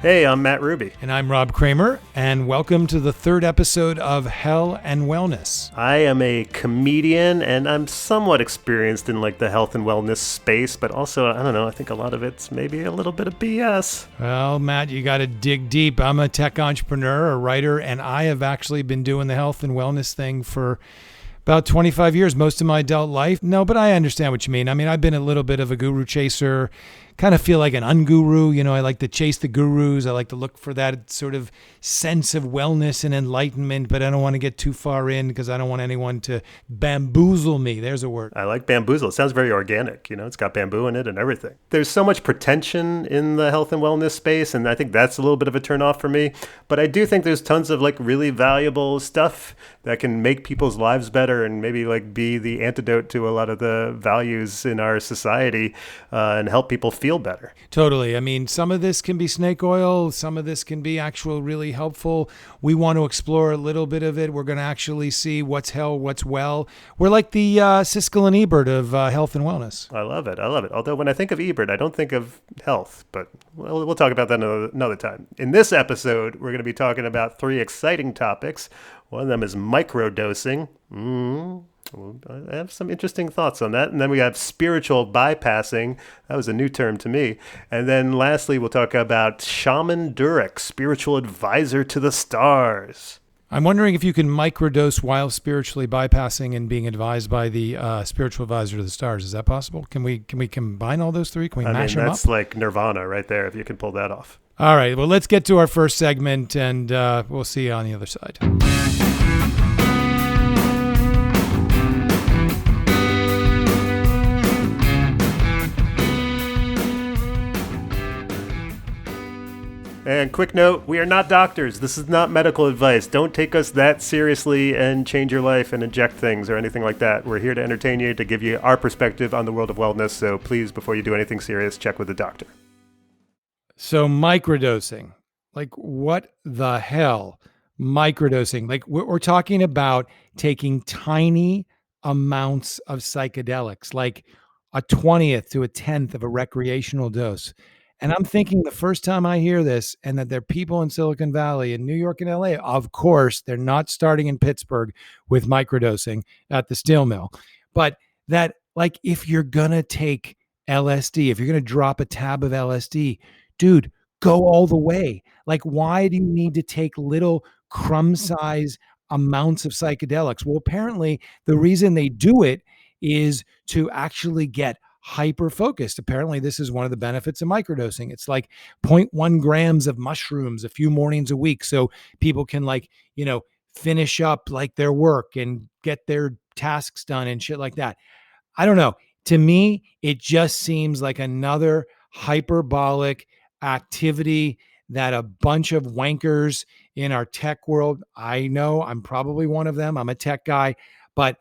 Hey, I'm Matt Ruby. And I'm Rob Kramer, and welcome to the third episode of Hell and Wellness. I am a comedian, and I'm somewhat experienced in the health and wellness space, but also, I don't know, I think a lot of it's maybe a little bit of BS. Well, Matt, you got to dig deep. I'm a tech entrepreneur, a writer, and I have actually been doing the health and wellness thing for about 25 years, most of my adult life. No, but I understand what you mean. I mean, I've been a little bit of a guru chaser, kind of feel like an unguru. You know, I like to chase the gurus. I like to look for that sort of sense of wellness and enlightenment, but I don't want to get too far in because I don't want anyone to bamboozle me. There's a word. I like bamboozle. It sounds very organic. You know, it's got bamboo in it and everything. There's so much pretension in the health and wellness space, and I think that's a little bit of a turnoff for me. But I do think there's tons of really valuable stuff that can make people's lives better and maybe be the antidote to a lot of the values in our society and help people feel better. Totally. I mean, some of this can be snake oil. Some of this can be actual really helpful. We want to explore a little bit of it. We're going to actually see what's hell, what's well. We're like the Siskel and Ebert of health and wellness. I love it. I love it. Although when I think of Ebert, I don't think of health, but we'll talk about that another time. In this episode, we're going to be talking about three exciting topics. One of them is microdosing. I have some interesting thoughts on that. And then we have spiritual bypassing. That was a new term to me. And then lastly, we'll talk about Shaman Durek, spiritual advisor to the stars. I'm wondering if you can microdose while spiritually bypassing and being advised by the spiritual advisor to the stars. Is that possible? Can we combine all those three? Can we mash them up? That's like Nirvana right there, if you can pull that off. All right. Well, let's get to our first segment, and we'll see you on the other side. And quick note, we are not doctors. This is not medical advice. Don't take us that seriously and change your life and inject things or anything like that. We're here to entertain you, to give you our perspective on the world of wellness. So please, before you do anything serious, check with a doctor. So microdosing, what the hell? Microdosing, we're talking about taking tiny amounts of psychedelics, like a 20th to a 10th of a recreational dose. And I'm thinking the first time I hear this, and that there are people in Silicon Valley, in New York and LA, of course, they're not starting in Pittsburgh with microdosing at the steel mill, but that if you're going to take LSD, if you're going to drop a tab of LSD, dude, go all the way. Why do you need to take little crumb size amounts of psychedelics? Well, apparently the reason they do it is to actually get hyper focused. Apparently this is one of the benefits of microdosing. It's 0.1 grams of mushrooms a few mornings a week. So people can finish up their work and get their tasks done and shit like that. I don't know. To me, it just seems like another hyperbolic activity that a bunch of wankers in our tech world, I know I'm probably one of them. I'm a tech guy, but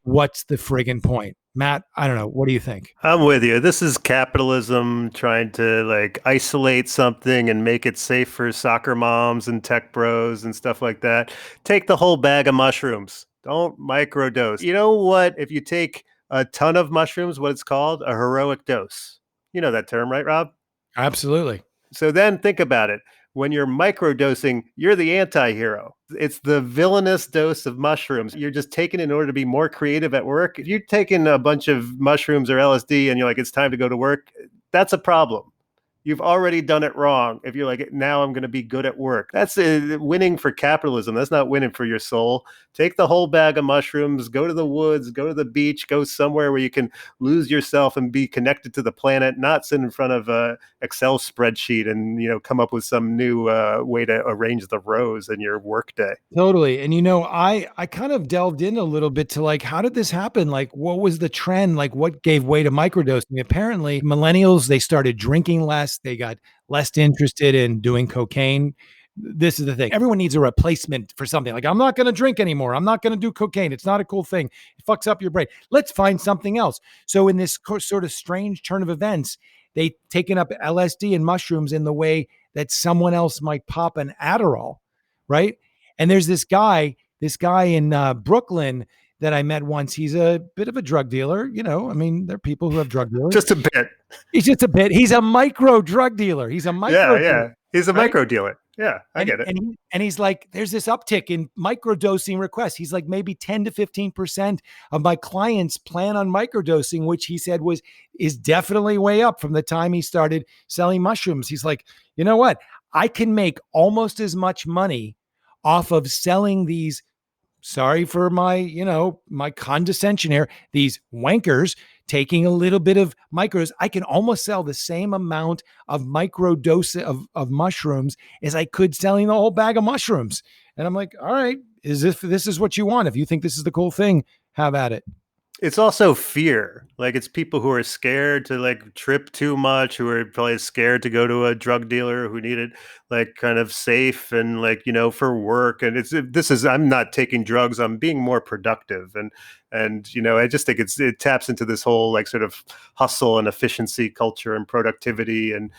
what's the friggin' point? Matt, I don't know. What do you think? I'm with you. This is capitalism trying to isolate something and make it safe for soccer moms and tech bros and stuff like that. Take the whole bag of mushrooms. Don't microdose. You know what? If you take a ton of mushrooms, what it's called? A heroic dose. You know that term, right, Rob? Absolutely. So then think about it. When you're microdosing, you're the anti-hero. It's the villainous dose of mushrooms. You're just taking it in order to be more creative at work. If you're taking a bunch of mushrooms or LSD and you're it's time to go to work, that's a problem. You've already done it wrong. If you're now I'm going to be good at work. That's winning for capitalism. That's not winning for your soul. Take the whole bag of mushrooms, go to the woods, go to the beach, go somewhere where you can lose yourself and be connected to the planet, not sit in front of a Excel spreadsheet and, come up with some new way to arrange the rows in your workday. Totally. And, I kind of delved in a little bit to how did this happen? What was the trend? What gave way to microdosing? Apparently millennials, they started drinking less. They got less interested in doing cocaine. This is the thing. Everyone needs a replacement for something. I'm not going to drink anymore. I'm not going to do cocaine. It's not a cool thing. It fucks up your brain. Let's find something else. So in this sort of strange turn of events, they taken up LSD and mushrooms in the way that someone else might pop an Adderall, right? And there's this guy in Brooklyn that I met once. He's a bit of a drug dealer. There are people who have drug dealers. Just a bit. He's just a bit. He's a micro drug dealer. He's a micro. Yeah. He's a right? micro dealer. Yeah, I get it. And he's like, there's this uptick in microdosing requests. He's like, maybe 10 to 15% of my clients plan on microdosing, which he said is definitely way up from the time he started selling mushrooms. He's like, you know what? I can make almost as much money off of selling these, sorry for my, my condescension here, these wankers taking a little bit of micros. I can almost sell the same amount of micro dose of mushrooms as I could selling the whole bag of mushrooms. And I'm like, all right, this is what you want. If you think this is the cool thing, have at it. It's also fear. Like it's people who are scared to like trip too much, who are probably scared to go to a drug dealer, who need it like kind of safe and like, for work. And I'm not taking drugs, I'm being more productive. And I just think it taps into this whole like sort of hustle and efficiency culture and productivity and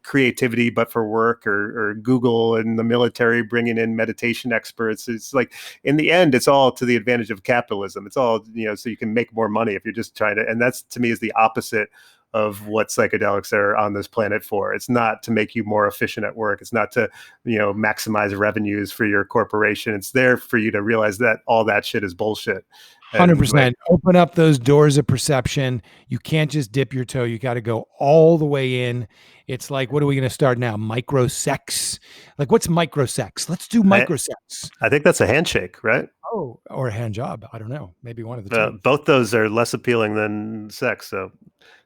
creativity, but for work, or Google and the military bringing in meditation experts. It's like, in the end, it's all to the advantage of capitalism. It's all, so you can make more money if you're just trying to, and that's to me is the opposite of what psychedelics are on this planet for. It's not to make you more efficient at work. It's not to, maximize revenues for your corporation. It's there for you to realize that all that shit is bullshit. And 100%. Open up those doors of perception. You can't just dip your toe. You got to go all the way in. It's like, what are we going to start now? Micro sex? Like, what's micro sex? Let's do micro sex. I think that's a handshake, right? Oh, or a hand job. I don't know. Maybe one of the two. Both those are less appealing than sex. So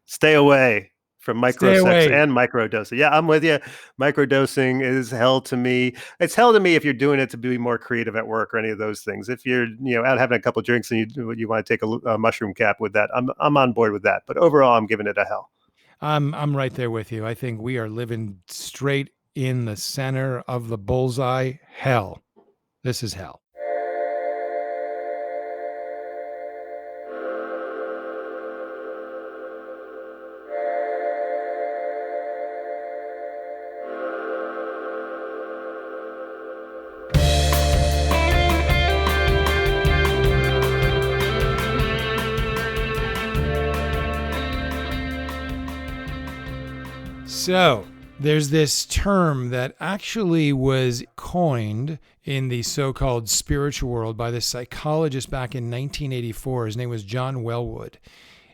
stay away from micro sex and microdosing. Yeah, I'm with you. Microdosing is hell to me. It's hell to me if you're doing it to be more creative at work or any of those things. If you're, out having a couple of drinks and you want to take a mushroom cap with that, I'm on board with that. But overall, I'm giving it a hell. I'm right there with you. I think we are living straight in the center of the bullseye. Hell. This is hell. So there's this term that actually was coined in the so-called spiritual world by this psychologist back in 1984. His name was John Wellwood.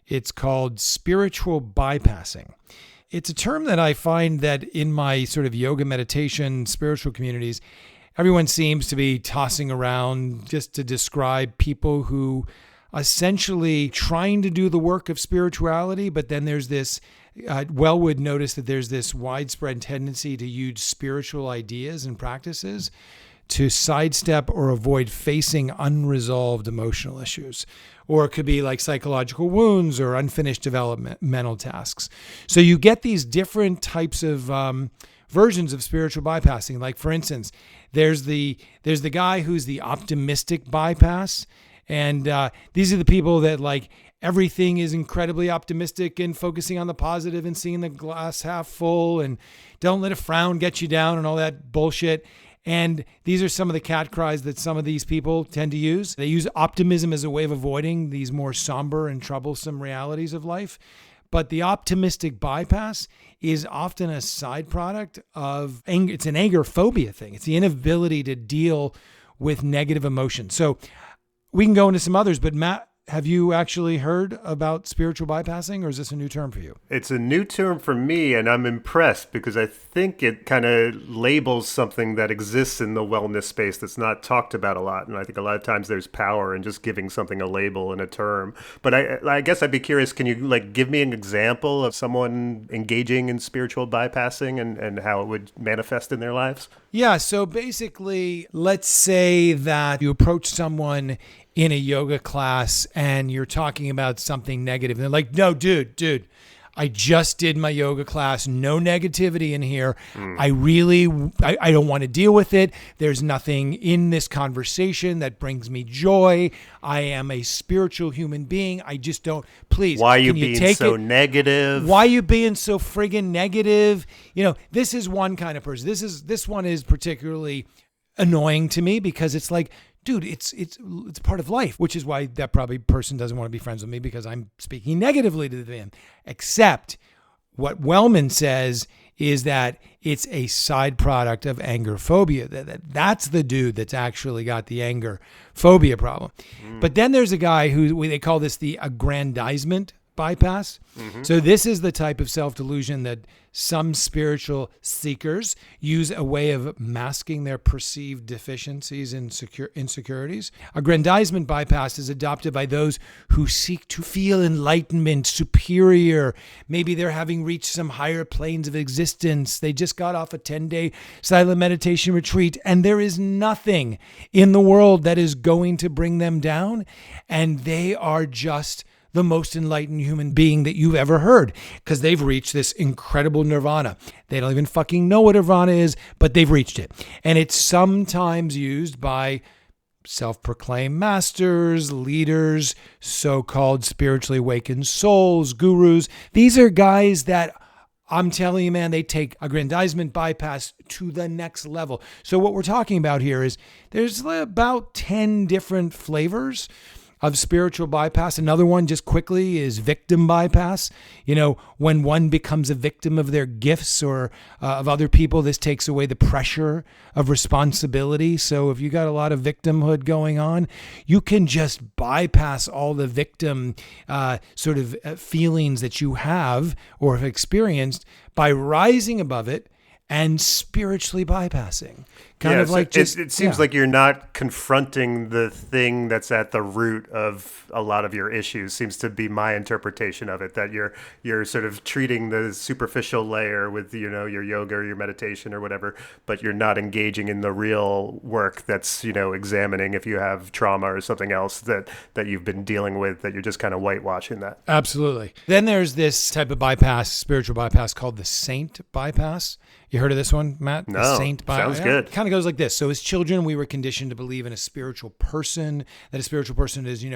It's called spiritual bypassing. It's a term that I find that in my sort of yoga, meditation, spiritual communities, everyone seems to be tossing around just to describe people who essentially trying to do the work of spirituality, but then there's this Wellwood noticed that there's this widespread tendency to use spiritual ideas and practices to sidestep or avoid facing unresolved emotional issues. Or it could be like psychological wounds or unfinished developmental tasks. So you get these different types of versions of spiritual bypassing. Like, for instance, there's the guy who's the optimistic bypass. And these are the people that like everything is incredibly optimistic and focusing on the positive and seeing the glass half full and don't let a frown get you down and all that bullshit. And these are some of the cat cries that some of these people tend to use. They use optimism as a way of avoiding these more somber and troublesome realities of life. But the optimistic bypass is often a side product of anger. It's an anger phobia thing. It's the inability to deal with negative emotions. So we can go into some others, but Matt, have you actually heard about spiritual bypassing, or is this a new term for you? It's a new term for me, and I'm impressed because I think it kind of labels something that exists in the wellness space that's not talked about a lot. And I think a lot of times there's power in just giving something a label and a term. But I guess I'd be curious, can you like give me an example of someone engaging in spiritual bypassing and how it would manifest in their lives? Yeah, so basically, let's say that you approach someone in a yoga class and you're talking about something negative. And they're like, no, dude, I just did my yoga class. No negativity in here. I don't want to deal with it. There's nothing in this conversation that brings me joy. I am a spiritual human being. I just don't, please. Why are you being so negative? Why are you being so friggin' negative? This is one kind of person. This one is particularly annoying to me because it's like, dude, it's part of life, which is why that probably person doesn't want to be friends with me because I'm speaking negatively to them. Except what Wellman says is that it's a side product of anger phobia. That's the dude that's actually got the anger phobia problem. But then there's a guy who they call this the aggrandizement bypass. So this is the type of self-delusion that some spiritual seekers use a way of masking their perceived deficiencies and insecurities. Aggrandizement bypass is adopted by those who seek to feel enlightenment, superior. Maybe they're having reached some higher planes of existence. They just got off a 10-day silent meditation retreat, and there is nothing in the world that is going to bring them down, and they are just the most enlightened human being that you've ever heard, because they've reached this incredible nirvana. They don't even fucking know what nirvana is, but they've reached it. And it's sometimes used by self-proclaimed masters, leaders, so-called spiritually awakened souls, gurus. These are guys that I'm telling you, man, they take aggrandizement bypass to the next level. So what we're talking about here is there's about 10 different flavors of spiritual bypass. Another one, just quickly, is victim bypass. You know, when one becomes a victim of their gifts or of other people, this takes away the pressure of responsibility. So if you got a lot of victimhood going on, you can just bypass all the victim feelings that you have or have experienced by rising above it and spiritually bypassing. It seems like you're not confronting the thing that's at the root of a lot of your issues, seems to be my interpretation of it, that you're sort of treating the superficial layer with, your yoga or your meditation or whatever, but you're not engaging in the real work that's, examining if you have trauma or something else that you've been dealing with, that you're just kind of whitewashing that. Absolutely. Then there's this type of bypass, spiritual bypass, called the saint bypass. You heard of this one, Matt? No, the saint bypass. Sounds good. It kind of goes like this. So as children, we were conditioned to believe in a spiritual person, that a spiritual person is,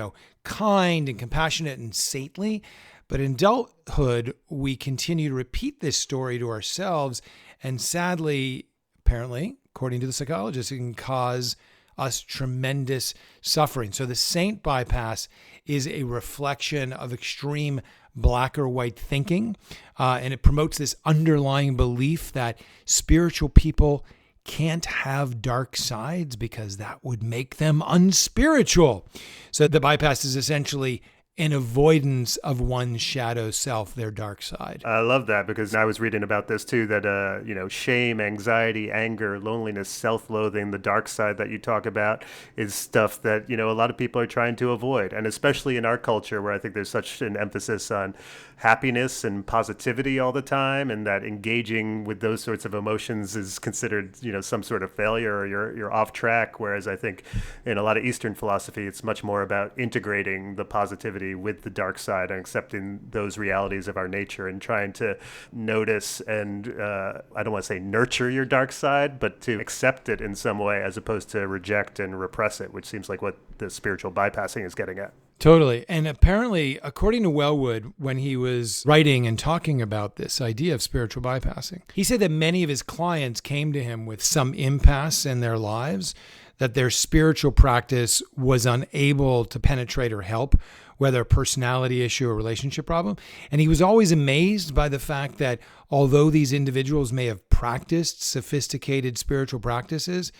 kind and compassionate and saintly. But in adulthood, we continue to repeat this story to ourselves. And sadly, apparently, according to the psychologists, it can cause us tremendous suffering. So the saint bypass is a reflection of extreme black or white thinking. And it promotes this underlying belief that spiritual people can't have dark sides because that would make them unspiritual. So the bypass is essentially an avoidance of one's shadow self, their dark side. I love that, because I was reading about this too, that, shame, anxiety, anger, loneliness, self-loathing, the dark side that you talk about is stuff that, a lot of people are trying to avoid. And especially in our culture, where I think there's such an emphasis on happiness and positivity all the time, and that engaging with those sorts of emotions is considered, some sort of failure, or you're off track. Whereas I think in a lot of Eastern philosophy, it's much more about integrating the positivity with the dark side and accepting those realities of our nature, and trying to notice and I don't want to say nurture your dark side, but to accept it in some way, as opposed to reject and repress it, which seems like what the spiritual bypassing is getting at. Totally. And apparently, according to Wellwood, when he was writing and talking about this idea of spiritual bypassing, he said that many of his clients came to him with some impasse in their lives, that their spiritual practice was unable to penetrate or help, whether a personality issue or relationship problem. And he was always amazed by the fact that although these individuals may have practiced sophisticated spiritual practices,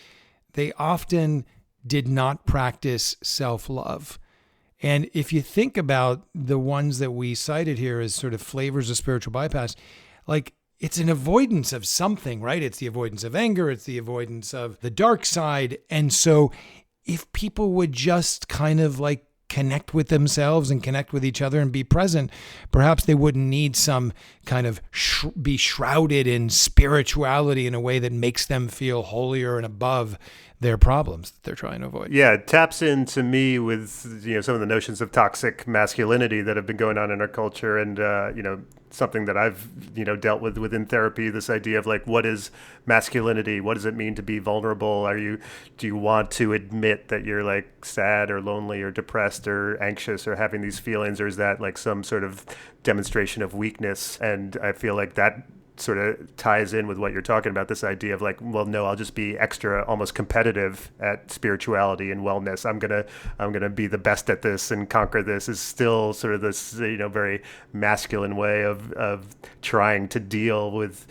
they often did not practice self-love. And if you think about the ones that we cited here as sort of flavors of spiritual bypass, like, it's an avoidance of something, right? It's the avoidance of anger. It's the avoidance of the dark side. And so if people would just kind of like connect with themselves and connect with each other and be present, perhaps they wouldn't need some kind of be shrouded in spirituality in a way that makes them feel holier and above their problems that they're trying to avoid. Yeah, it taps into me with some of the notions of toxic masculinity that have been going on in our culture, and something that I've dealt with within therapy. This idea of like, what is masculinity? What does it mean to be vulnerable? Do you want to admit that you're like sad or lonely or depressed or anxious or having these feelings, or is that like some sort of demonstration of weakness? And I feel like that sort of ties in with what you're talking about, this idea of like, well, no, I'll just be extra, almost competitive at spirituality and wellness. I'm gonna be the best at this and conquer this, is still sort of this, very masculine way of trying to deal with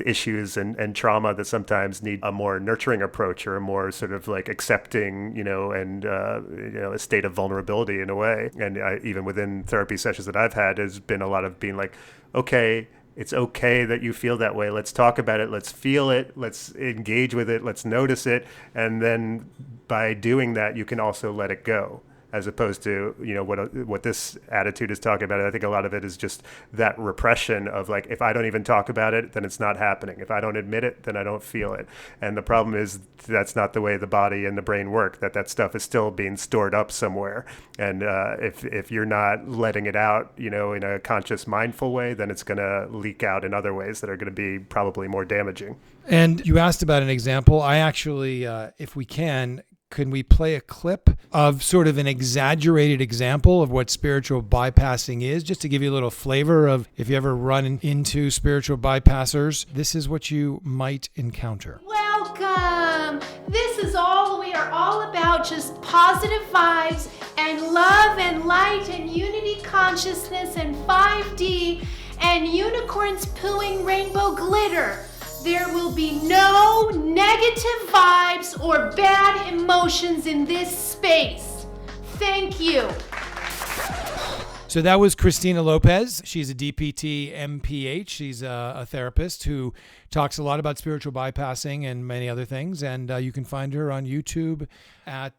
issues and trauma that sometimes need a more nurturing approach, or a more sort of like accepting, and a state of vulnerability in a way. And even within therapy sessions that I've had, has been a lot of being like, okay, it's okay that you feel that way. Let's talk about it. Let's feel it. Let's engage with it. Let's notice it. And then by doing that, you can also let it go, as opposed to, what this attitude is talking about. I think a lot of it is just that repression of like, if I don't even talk about it, then it's not happening. If I don't admit it, then I don't feel it. And the problem is that's not the way the body and the brain work, that stuff is still being stored up somewhere. And if you're not letting it out, in a conscious, mindful way, then it's going to leak out in other ways that are going to be probably more damaging. And you asked about an example. I actually, if we can we play a clip of sort of an exaggerated example of what spiritual bypassing is, just to give you a little flavor of if you ever run into spiritual bypassers, this is what you might encounter. Welcome. This is all we are all about, just positive vibes and love and light and unity consciousness and 5D and unicorns pooing rainbow glitter. There will be no negative vibes or bad emotions in this space. Thank you. So that was Christina Lopez. She's a DPT MPH. She's a therapist who talks a lot about spiritual bypassing and many other things. And you can find her on YouTube at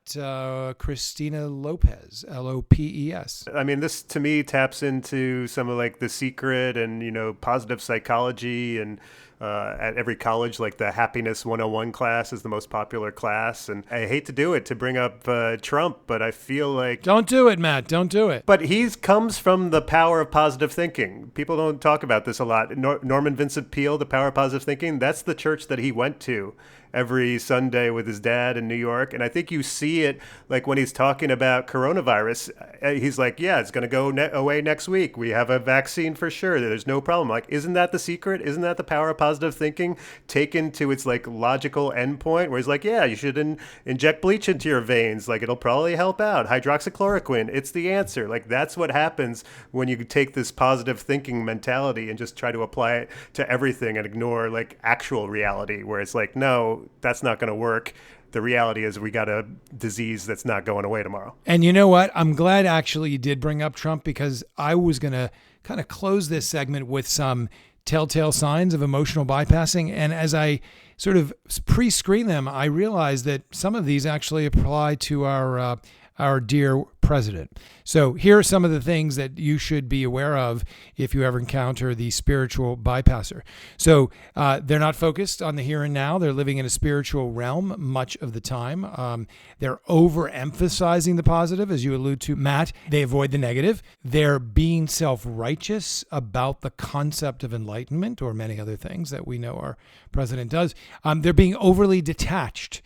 Christina Lopez, Lopes. I mean, this to me taps into some of like The Secret and, positive psychology, and at every college, like the Happiness 101 class is the most popular class. And I hate to do it, to bring up Trump, but I feel like... Don't do it, Matt. Don't do it. But he comes from the power of positive thinking. People don't talk about this a lot. Norman Vincent Peale, the power of positive thinking, that's the church that he went to every Sunday with his dad in New York. And I think you see it like when he's talking about coronavirus, he's like, yeah, it's going to go away next week. We have a vaccine for sure. There's no problem. Like, isn't that the secret? Isn't that the power of positive thinking taken to its like logical endpoint, where he's like, yeah, you should inject bleach into your veins. Like, it'll probably help out. Hydroxychloroquine, it's the answer. Like, that's what happens when you take this positive thinking mentality and just try to apply it to everything and ignore like actual reality, where it's like, no, that's not going to work. The reality is we got a disease that's not going away tomorrow. And you know what? I'm glad actually you did bring up Trump, because I was going to kind of close this segment with some telltale signs of emotional bypassing. And as I sort of pre-screen them, I realized that some of these actually apply to our dear president. So here are some of the things that you should be aware of if you ever encounter the spiritual bypasser. So they're not focused on the here and now. They're living in a spiritual realm much of the time. They're overemphasizing the positive, as you allude to, Matt. They avoid the negative. They're being self-righteous about the concept of enlightenment, or many other things that we know our president does. They're being overly detached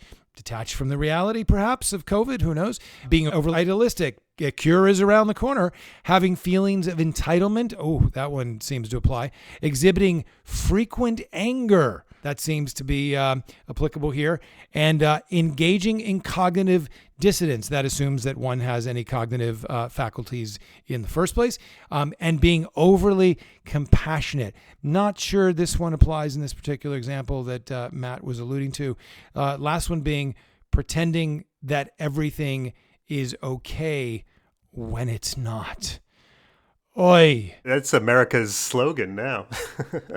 from the reality, perhaps, of COVID, who knows, being overly idealistic. A cure is around the corner, having feelings of entitlement. Oh, that one seems to apply. Exhibiting frequent anger. That seems to be applicable here. And engaging in cognitive dissonance. That assumes that one has any cognitive faculties in the first place. And being overly compassionate. Not sure this one applies in this particular example that Matt was alluding to. Last one being pretending that everything is okay when it's not. Oi. That's America's slogan now.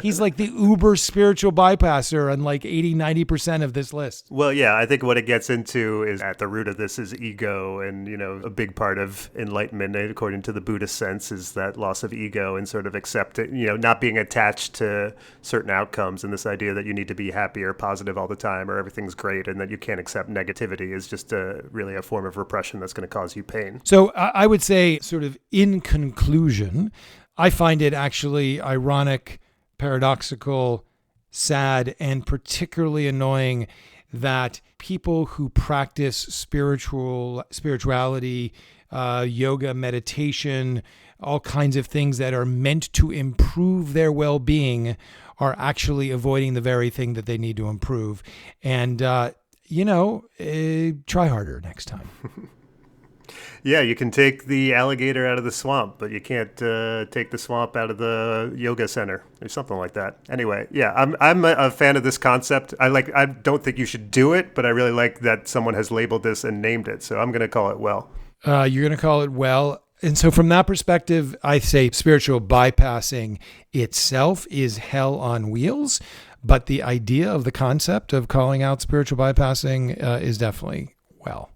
He's like the uber spiritual bypasser on like 80-90% of this list. Well, yeah, I think what it gets into is at the root of this is ego. And, a big part of enlightenment, according to the Buddhist sense, is that loss of ego and sort of accepting, not being attached to certain outcomes. And this idea that you need to be happy or positive all the time, or everything's great, and that you can't accept negativity is just really a form of repression that's going to cause you pain. So I would say, sort of in conclusion, I find it actually ironic, paradoxical, sad, and particularly annoying that people who practice spirituality, yoga, meditation, all kinds of things that are meant to improve their well-being are actually avoiding the very thing that they need to improve. And, try harder next time. Yeah, you can take the alligator out of the swamp, but you can't take the swamp out of the yoga center or something like that. Anyway, yeah, I'm a fan of this concept. I don't think you should do it, but I really like that someone has labeled this and named it. So I'm going to call it well. You're going to call it well. And so from that perspective, I say spiritual bypassing itself is hell on wheels. But the idea of the concept of calling out spiritual bypassing is definitely well.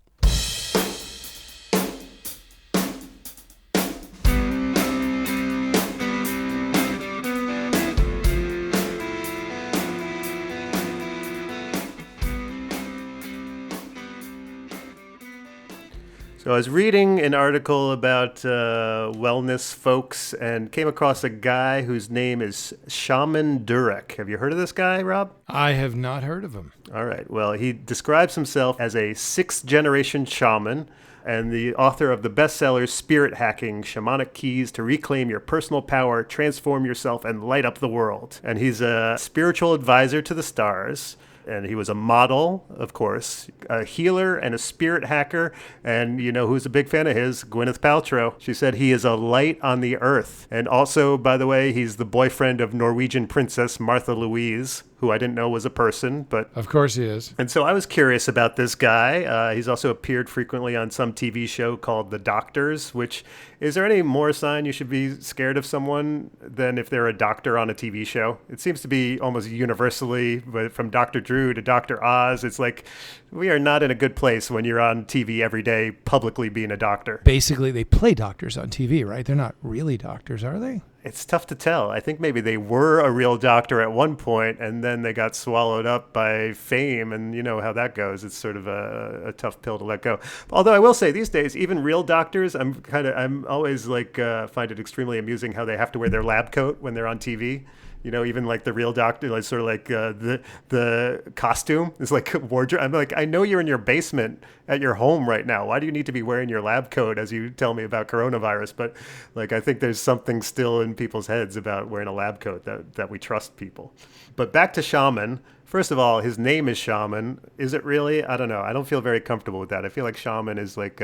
So I was reading an article about wellness folks and came across a guy whose name is Shaman Durek. Have you heard of this guy, Rob? I have not heard of him. All right. Well, he describes himself as a sixth-generation shaman and the author of the bestseller Spirit Hacking, Shamanic Keys to Reclaim Your Personal Power, Transform Yourself, and Light Up the World. And he's a spiritual advisor to the stars. And he was a model, of course, a healer and a spirit hacker. And you know who's a big fan of his? Gwyneth Paltrow. She said he is a light on the earth. And also, by the way, he's the boyfriend of Norwegian princess Martha Louise, who I didn't know was a person, but... Of course he is. And so I was curious about this guy. He's also appeared frequently on some TV show called The Doctors, which... Is there any more sign you should be scared of someone than if they're a doctor on a TV show? It seems to be almost universally, but from Dr. Drew to Dr. Oz, it's like we are not in a good place when you're on TV every day publicly being a doctor. Basically, they play doctors on TV, right? They're not really doctors, are they? It's tough to tell. I think maybe they were a real doctor at one point and then they got swallowed up by fame, and you know how that goes. It's sort of a tough pill to let go. Although I will say these days, even real doctors, I'm always find it extremely amusing how they have to wear their lab coat when they're on TV. You know, even like the real doctor, like sort of like the costume is like wardrobe. I'm like, I know you're in your basement at your home right now. Why do you need to be wearing your lab coat as you tell me about coronavirus? But like, I think there's something still in people's heads about wearing a lab coat that we trust people. But back to shaman. First of all, his name is Shaman. Is it really? I don't know. I don't feel very comfortable with that. I feel like Shaman is like,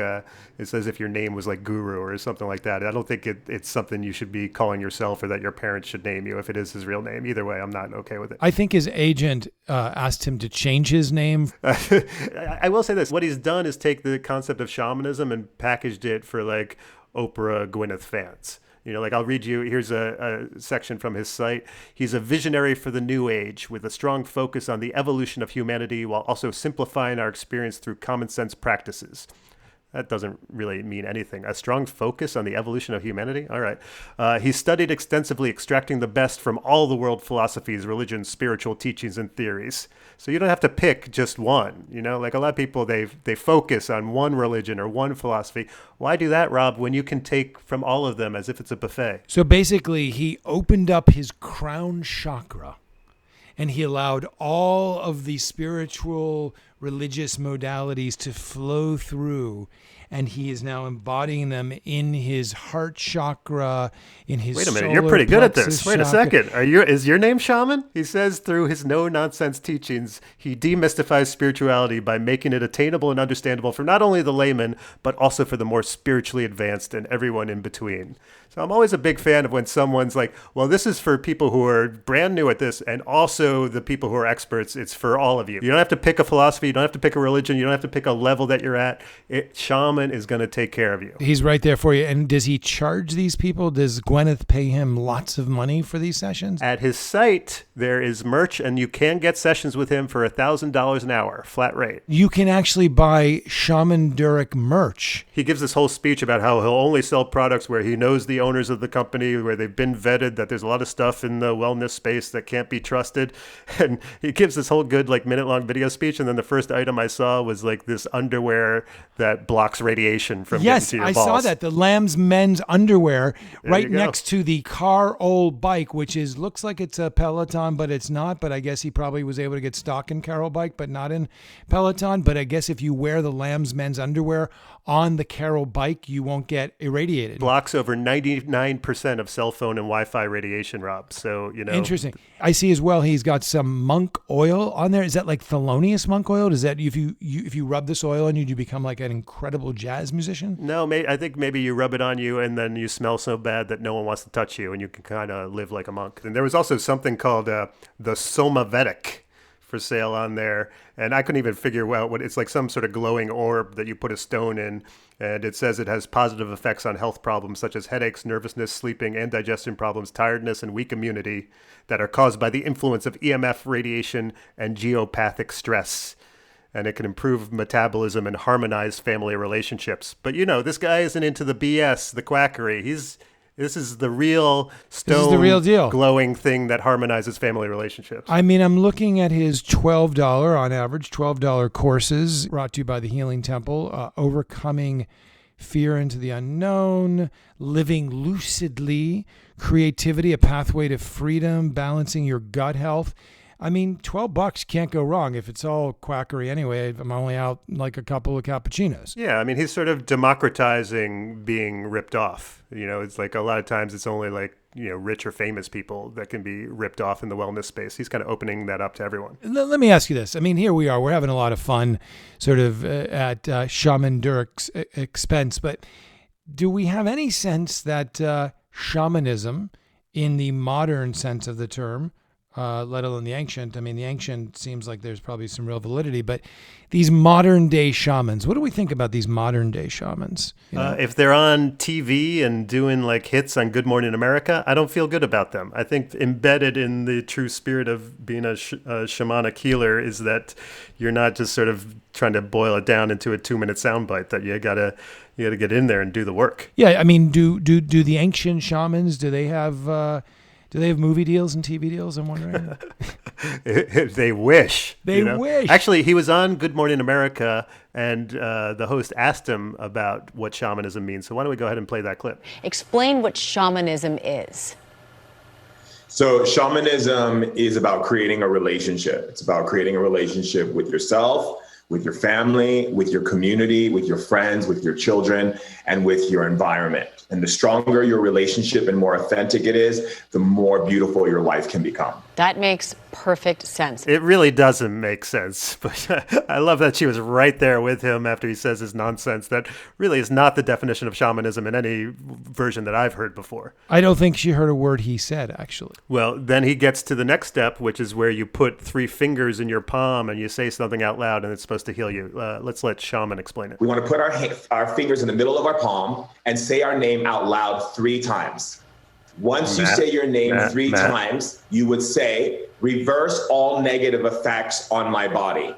it's as if your name was like Guru or something like that. I don't think it's something you should be calling yourself or that your parents should name you if it is his real name. Either way, I'm not okay with it. I think his agent asked him to change his name. I will say this. What he's done is take the concept of shamanism and packaged it for like Oprah Gwyneth fans. You know, like I'll read you, here's a section from his site. He's a visionary for the new age with a strong focus on the evolution of humanity while also simplifying our experience through common sense practices. That doesn't really mean anything. A strong focus on the evolution of humanity? All right. He studied extensively, extracting the best from all the world philosophies, religions, spiritual teachings, and theories. So you don't have to pick just one. You know, like a lot of people, they focus on one religion or one philosophy. Why do that, Rob, when you can take from all of them as if it's a buffet? So basically, he opened up his crown chakra and he allowed all of the spiritual religious modalities to flow through, and he is now embodying them in his heart chakra, in his Wait a minute, you're pretty good at this. Wait a second. chakra. Is your name Shaman? He says through his no-nonsense teachings, he demystifies spirituality by making it attainable and understandable for not only the layman, but also for the more spiritually advanced and everyone in between. So I'm always a big fan of when someone's like, well, this is for people who are brand new at this and also the people who are experts. It's for all of you. You don't have to pick a philosophy. You don't have to pick a religion. You don't have to pick a level that you're at. Shaman is going to take care of you. He's right there for you. And does he charge these people? Does Gwyneth pay him lots of money for these sessions? At his site, there is merch, and you can get sessions with him for $1,000 an hour, flat rate. You can actually buy Shaman Durek merch. He gives this whole speech about how he'll only sell products where he knows the owners of the company, where they've been vetted, that there's a lot of stuff in the wellness space that can't be trusted. And he gives this whole good like minute-long video speech, and then the first item I saw was like this underwear that blocks radiation from getting to your balls. Yes, I saw that. The Lamb's men's underwear right you go. next to the car old bike, which looks like it's a Peloton, but it's not. But I guess he probably was able to get stock in Carol bike, but not in Peloton. But I guess if you wear the Lamb's men's underwear on the Carol bike, you won't get irradiated. Blocks over 99% of cell phone and Wi-Fi radiation, Rob. So, Interesting. I see as well he's got some monk oil on there. Is that like Thelonious monk oil? Does that if you rub this oil on you, do you become like an incredible jazz musician? No, I think maybe you rub it on you and then you smell so bad that no one wants to touch you and you can kind of live like a monk. And there was also something called the Soma Vedic for sale on there, and I couldn't even figure out what it's like. Some sort of glowing orb that you put a stone in, and it says it has positive effects on health problems such as headaches, nervousness, sleeping, and digestion problems, tiredness, and weak immunity that are caused by the influence of EMF radiation and geopathic stress. And it can improve metabolism and harmonize family relationships. But this guy isn't into the BS, the quackery. This is the real stone, this is the real deal. Glowing thing that harmonizes family relationships. I mean, I'm looking at his $12, on average, $12 courses brought to you by the Healing Temple, Overcoming Fear into the Unknown, Living Lucidly, Creativity, A Pathway to Freedom, Balancing Your Gut Health. I mean, $12 can't go wrong if it's all quackery anyway. I'm only out like a couple of cappuccinos. Yeah, I mean, he's sort of democratizing being ripped off. It's like a lot of times it's only like, rich or famous people that can be ripped off in the wellness space. He's kind of opening that up to everyone. Let me ask you this. I mean, here we are. We're having a lot of fun sort of at Shaman Durek's expense. But do we have any sense that shamanism, in the modern sense of the term, let alone the ancient. I mean, the ancient seems like there's probably some real validity, but these modern day shamans, what do we think about these modern day shamans? If they're on TV and doing like hits on Good Morning America, I don't feel good about them. I think embedded in the true spirit of being a shamanic healer is that you're not just sort of trying to boil it down into a 2-minute soundbite, that you gotta get in there and do the work. Yeah. I mean, do the ancient shamans, do they have movie deals and TV deals? I'm wondering. They wish. They wish. Actually, he was on Good Morning America, and the host asked him about what shamanism means. So why don't we go ahead and play that clip? Explain what shamanism is. So shamanism is about creating a relationship. It's about creating a relationship with yourself, with your family, with your community, with your friends, with your children, and with your environment. And the stronger your relationship and more authentic it is, the more beautiful your life can become. That makes perfect sense. It really doesn't make sense, but I love that she was right there with him after he says his nonsense. That really is not the definition of shamanism in any version that I've heard before. I don't think she heard a word he said, actually. Well, then he gets to the next step, which is where you put 3 fingers in your palm and you say something out loud and it's supposed to heal you. Let's let Shaman explain it. We want to put our fingers in the middle of our palm and say our name out loud 3 times. Once you say your name 3 times, you would say, reverse all negative effects on my body.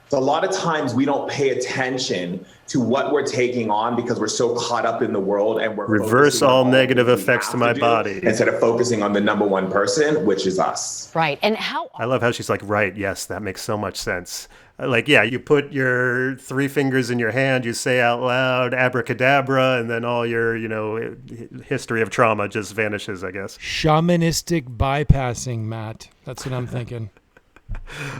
So a lot of times we don't pay attention to what we're taking on because we're so caught up in the world, and we're reverse all negative effects to my body instead of focusing on the number one person, which is us. Right. And how I love how she's like, right, yes, that makes so much sense. Like, yeah, you put your 3 fingers in your hand, you say out loud abracadabra, and then all your, history of trauma just vanishes, I guess. Shamanistic bypassing, Matt. That's what I'm thinking.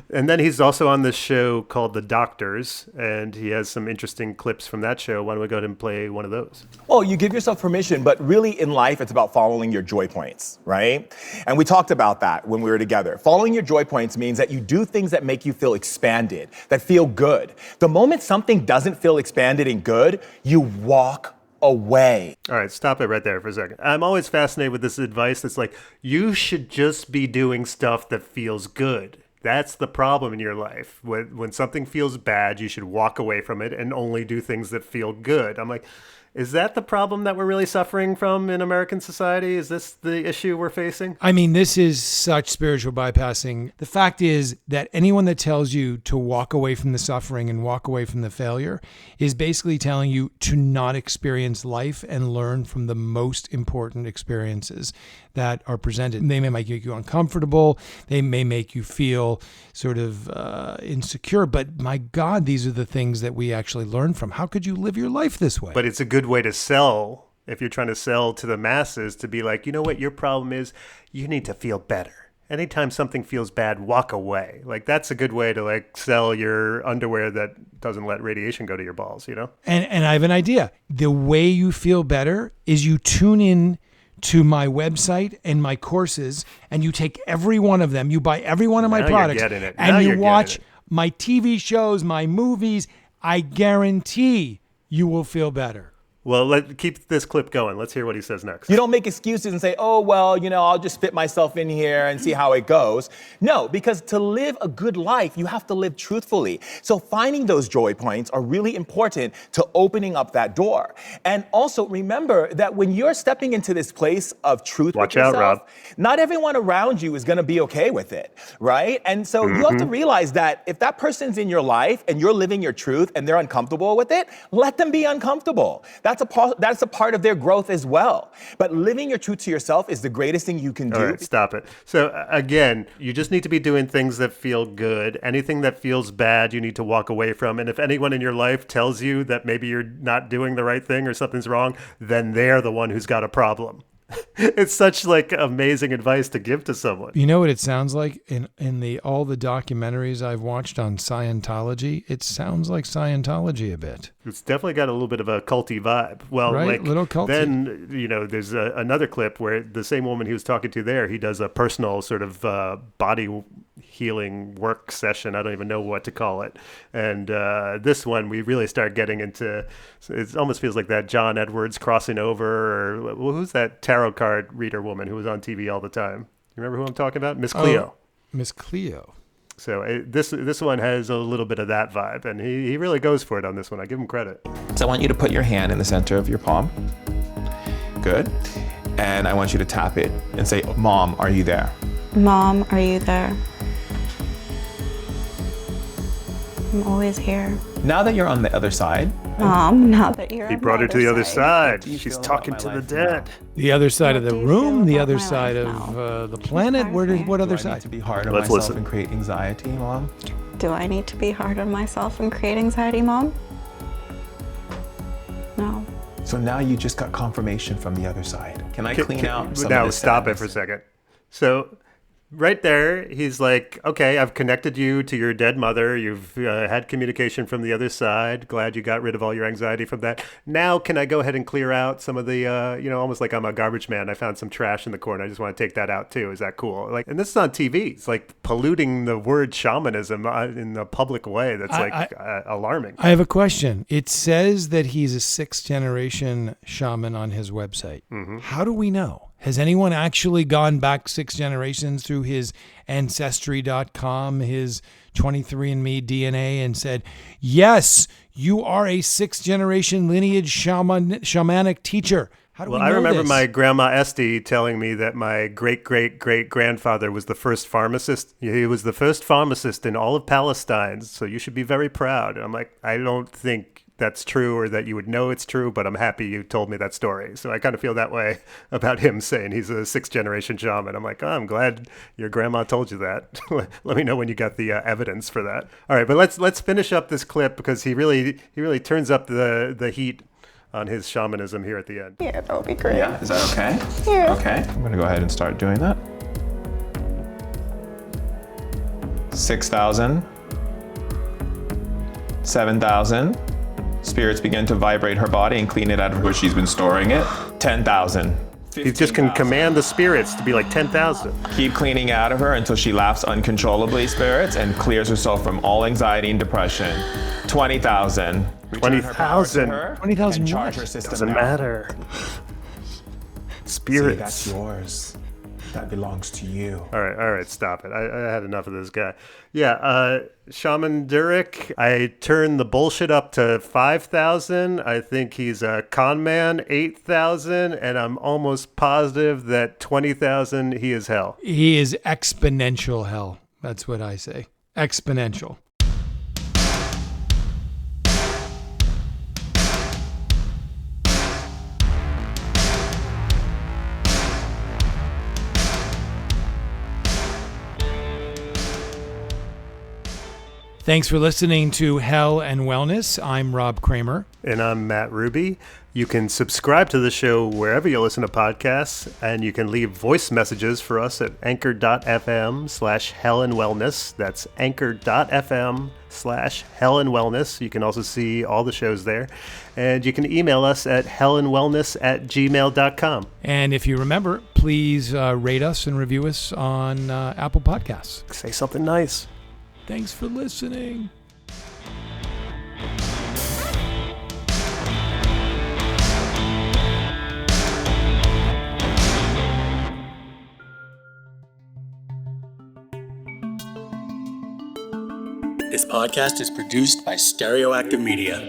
And then he's also on this show called The Doctors, and he has some interesting clips from that show. Why don't we go ahead and play one of those? Well, you give yourself permission, but really in life, it's about following your joy points, right? And we talked about that when we were together. Following your joy points means that you do things that make you feel expanded, that feel good. The moment something doesn't feel expanded and good, you walk away. All right, stop it right there for a second. I'm always fascinated with this advice that's like, you should just be doing stuff that feels good. That's the problem in your life. When something feels bad, you should walk away from it and only do things that feel good. I'm like, is that the problem that we're really suffering from in American society? Is this the issue we're facing? I mean, this is such spiritual bypassing. The fact is that anyone that tells you to walk away from the suffering and walk away from the failure is basically telling you to not experience life and learn from the most important experiences that are presented. They may make you uncomfortable. They may make you feel sort of insecure. But my God, these are the things that we actually learn from. How could you live your life this way? But it's a good way to sell if you're trying to sell to the masses, to be like, you know what your problem is? You need to feel better. anytime something feels bad, walk away. Like that's a good way to like sell your underwear that doesn't let radiation go to your balls, you know? And I have an idea. The way you feel better is you tune in to my website and my courses, and you take every one of them. You buy every one of my Now products, you're getting it. and Now you you're watch getting it. my TV shows, my movies. I guarantee you will feel better. Well, keep this clip going. Let's hear what he says next. You don't make excuses and say, oh, well, I'll just fit myself in here and see how it goes. No, because to live a good life, you have to live truthfully. So finding those joy points are really important to opening up that door. And also remember that when you're stepping into this place of truth Watch with out, yourself, Rob. not everyone around you is going to be okay with it, right? And so you have to realize that if that person's in your life and you're living your truth and they're uncomfortable with it, let them be uncomfortable. That's a part of their growth as well. But living your truth to yourself is the greatest thing you can do. All right, stop it. So again, you just need to be doing things that feel good. Anything that feels bad, you need to walk away from. And if anyone in your life tells you that maybe you're not doing the right thing or something's wrong, then they're the one who's got a problem. It's such like amazing advice to give to someone. You know what it sounds like in all the documentaries I've watched on Scientology? It sounds like Scientology a bit. It's definitely got a little bit of a culty vibe. Well, Right, like little culty. then, there's another clip where the same woman he was talking to there, he does a personal sort of body healing work session. I don't even know what to call it. And this one, we really start getting into, it almost feels like that John Edwards crossing over, or who's that tarot card reader woman who was on TV all the time? You remember who I'm talking about? Miss Cleo. Miss Cleo. So this one has a little bit of that vibe, and he really goes for it on this one. I give him credit. So I want you to put your hand in the center of your palm. Good. And I want you to tap it and say, Mom, are you there? Mom, are you there? I'm always here. Now that you're on the other side, Mom, now that you're He on brought her to the other side. do you She's feel talking about to my the life dead. The other side of What the do you room, feel the about other my side life of now? the planet. What Do other do I side? need to be hard on Let's myself listen. and create anxiety, Mom? Do I need to be hard on myself and create anxiety, Mom? No. So now you just got confirmation from the other side. Can I clean out some now of the stop it sadness? for a second. So right there, he's like, okay, I've connected you to your dead mother. You've had communication from the other side. Glad you got rid of all your anxiety from that. Now, can I go ahead and clear out some of the, almost like I'm a garbage man. I found some trash in the corner. I just want to take that out too. Is that cool? Like, and this is on TV. It's like polluting the word shamanism in a public way. That's alarming. I have a question. It says that he's a 6th generation shaman on his website. How do we know? Has anyone actually gone back 6 generations through his Ancestry.com, his 23andMe DNA, and said, yes, you are a 6th generation lineage shamanic teacher? How do we know I remember this? my grandma Esty telling me that my great-great-great-grandfather was the first pharmacist. He was the first pharmacist in all of Palestine, so you should be very proud. And I'm like, I don't think that's true or that you would know it's true, but I'm happy you told me that story. So I kind of feel that way about him saying he's a 6th generation shaman. I'm like, oh, I'm glad your grandma told you that. Let me know when you got the evidence for that. All right, but let's finish up this clip because he really turns up the heat on his shamanism here at the end. Yeah, that would be great. Yeah, is that okay? Yeah. Okay, I'm gonna go ahead and start doing that. 6,000. 7,000. Spirits begin to vibrate her body and clean it out of where she's been storing it. 10,000. He just can command the spirits to be like 10,000. Keep cleaning out of her until she laughs uncontrollably, spirits, and clears herself from all anxiety and depression. 20,000. 20,000. 20,000 and charge what? her system Doesn't now. matter. See, Spirits. that's yours. That belongs to you. All right, stop it. I had enough of this guy. Yeah, Shaman Durek, I turned the bullshit up to 5,000. I think he's a con man, 8,000, and I'm almost positive that 20,000, he is hell. He is exponential hell. That's what I say. Exponential. Thanks for listening to Hell and Wellness. I'm Rob Kramer. And I'm Matt Ruby. You can subscribe to the show wherever you listen to podcasts, and you can leave voice messages for us at anchor.fm/hellandwellness. That's anchor.fm/hellandwellness. You can also see all the shows there. And you can email us at hellandwellness@gmail.com. And if you remember, please rate us and review us on Apple Podcasts. Say something nice. Thanks for listening. This podcast is produced by Stereoactive Media.